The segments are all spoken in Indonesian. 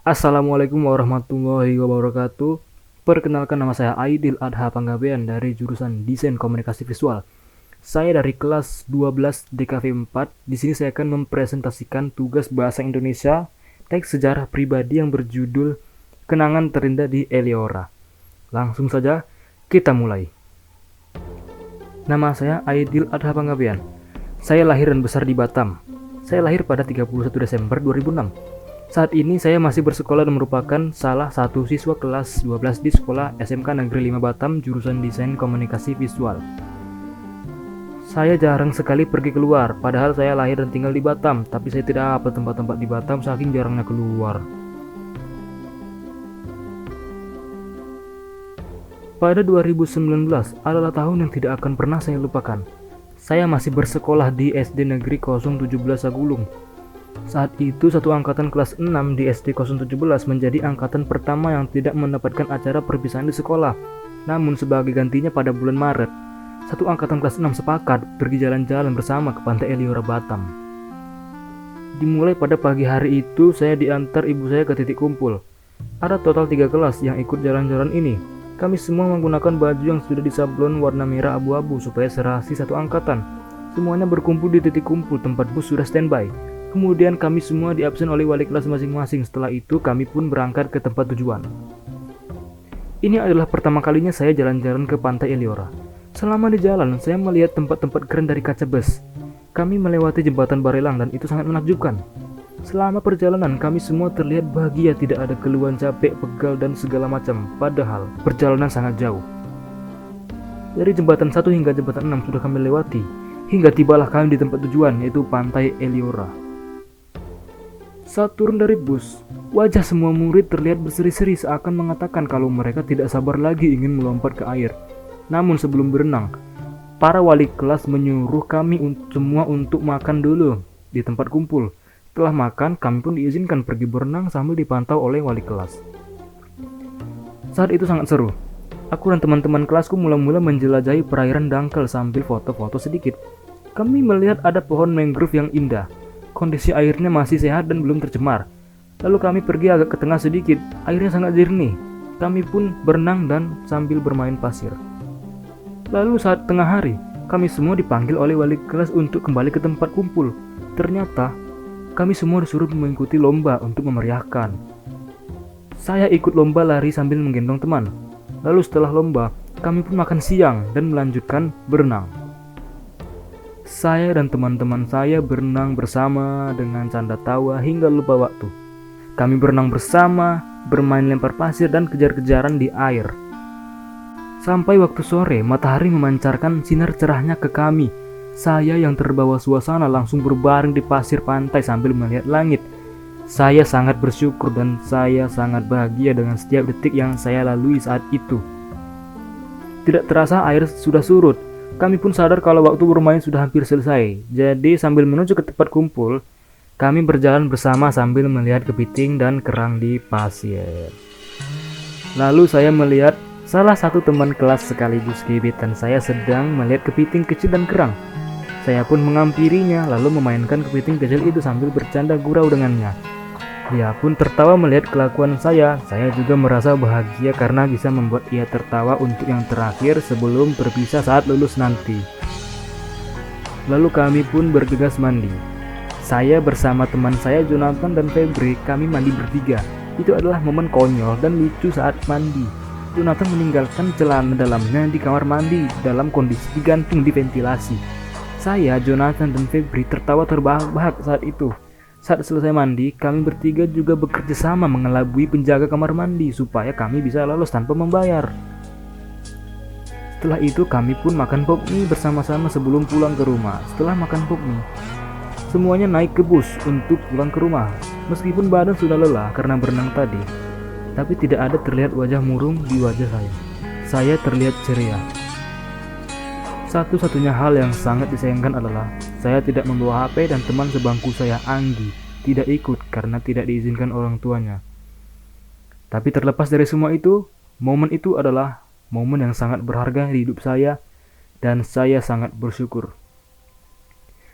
Assalamualaikum warahmatullahi wabarakatuh. Perkenalkan, nama saya Aidil Adha Panggabean dari jurusan Desain Komunikasi Visual. Saya dari kelas 12 DKV 4. Di sini saya akan mempresentasikan tugas bahasa Indonesia teks sejarah pribadi yang berjudul Kenangan Terindah di Eliora. Langsung saja kita mulai. Nama saya Aidil Adha Panggabean. Saya lahir dan besar di Batam. Saya lahir pada 31 Desember 2006. Saat ini saya masih bersekolah dan merupakan salah satu siswa kelas 12 di sekolah SMK Negeri 5 Batam jurusan Desain Komunikasi Visual. Saya jarang sekali pergi keluar, padahal saya lahir dan tinggal di Batam, tapi saya tidak hafal tempat-tempat di Batam saking jarangnya keluar. Pada 2019 adalah tahun yang tidak akan pernah saya lupakan. Saya masih bersekolah di SD Negeri 017 Sagulung. Saat itu satu angkatan kelas 6 di SD 017 menjadi angkatan pertama yang tidak mendapatkan acara perpisahan di sekolah. Namun sebagai gantinya pada bulan Maret, satu angkatan kelas 6 sepakat pergi jalan-jalan bersama ke Pantai Eliora Batam. Dimulai pada pagi hari itu, saya diantar ibu saya ke titik kumpul. Ada total 3 kelas yang ikut jalan-jalan ini. Kami semua menggunakan baju yang sudah disablon warna merah abu-abu supaya serasi satu angkatan. Semuanya berkumpul di titik kumpul, tempat bus sudah standby. Kemudian kami semua diabsen oleh wali kelas masing-masing. Setelah itu kami pun berangkat ke tempat tujuan. Ini adalah pertama kalinya saya jalan-jalan ke Pantai Eliora. Selama di jalan, saya melihat tempat-tempat keren dari kaca bus. Kami melewati jembatan Barelang dan itu sangat menakjubkan. Selama perjalanan, kami semua terlihat bahagia, tidak ada keluhan capek, pegal, dan segala macam. Padahal, perjalanan sangat jauh. Dari jembatan 1 hingga jembatan 6 sudah kami lewati, hingga tibalah kami di tempat tujuan, yaitu Pantai Eliora. Saat turun dari bus, wajah semua murid terlihat berseri-seri seakan mengatakan kalau mereka tidak sabar lagi ingin melompat ke air. Namun sebelum berenang, para wali kelas menyuruh kami semua untuk makan dulu di tempat kumpul. Setelah makan, kami pun diizinkan pergi berenang sambil dipantau oleh wali kelas. Saat itu sangat seru. Aku dan teman-teman kelasku mula-mula menjelajahi perairan dangkal sambil foto-foto sedikit. Kami melihat ada pohon mangrove yang indah. Kondisi airnya masih sehat dan belum tercemar. Lalu kami pergi agak ke tengah sedikit, airnya sangat jernih. Kami pun berenang dan sambil bermain pasir. Lalu saat tengah hari, kami semua dipanggil oleh wali kelas untuk kembali ke tempat kumpul. Ternyata, kami semua disuruh mengikuti lomba untuk memeriahkan. Saya ikut lomba lari sambil menggendong teman. Lalu setelah lomba, kami pun makan siang dan melanjutkan berenang. Saya dan teman-teman saya berenang bersama dengan canda tawa hingga lupa waktu. Kami berenang bersama, bermain lempar pasir dan kejar-kejaran di air. Sampai waktu sore, matahari memancarkan sinar cerahnya ke kami. Saya yang terbawa suasana langsung berbaring di pasir pantai sambil melihat langit. Saya sangat bersyukur dan saya sangat bahagia dengan setiap detik yang saya lalui saat itu. Tidak terasa air sudah surut. Kami pun sadar kalau waktu bermain sudah hampir selesai. Jadi sambil menuju ke tempat kumpul, kami berjalan bersama sambil melihat kepiting dan kerang di pasir. Lalu saya melihat salah satu teman kelas sekaligus gebetan saya sedang melihat kepiting kecil dan kerang. Saya pun menghampirinya lalu memainkan kepiting kecil itu sambil bercanda gurau dengannya. Dia pun tertawa melihat kelakuan saya. Saya juga merasa bahagia karena bisa membuat ia tertawa untuk yang terakhir sebelum berpisah saat lulus nanti. Lalu kami pun bergegas mandi. Saya bersama teman saya Jonathan dan Febri, kami mandi bertiga. Itu adalah momen konyol dan lucu saat mandi. Jonathan meninggalkan celana dalamnya di kamar mandi dalam kondisi digantung di ventilasi. Saya, Jonathan, dan Febri tertawa terbahak-bahak saat itu. Saat selesai mandi, kami bertiga juga bekerja sama mengelabui penjaga kamar mandi supaya kami bisa lolos tanpa membayar. Setelah itu kami pun makan pop mie bersama-sama sebelum pulang ke rumah. Setelah makan pop mie, semuanya naik ke bus untuk pulang ke rumah. Meskipun badan sudah lelah karena berenang tadi, tapi tidak ada terlihat wajah murung di wajah saya. Saya terlihat ceria. Satu-satunya hal yang sangat disayangkan adalah saya tidak membawa HP dan teman sebangku saya, Anggi, tidak ikut karena tidak diizinkan orang tuanya. Tapi terlepas dari semua itu, momen itu adalah momen yang sangat berharga di hidup saya dan saya sangat bersyukur.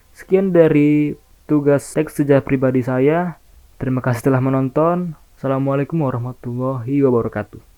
Sekian dari tugas teks sejarah pribadi saya. Terima kasih telah menonton. Assalamualaikum warahmatullahi wabarakatuh.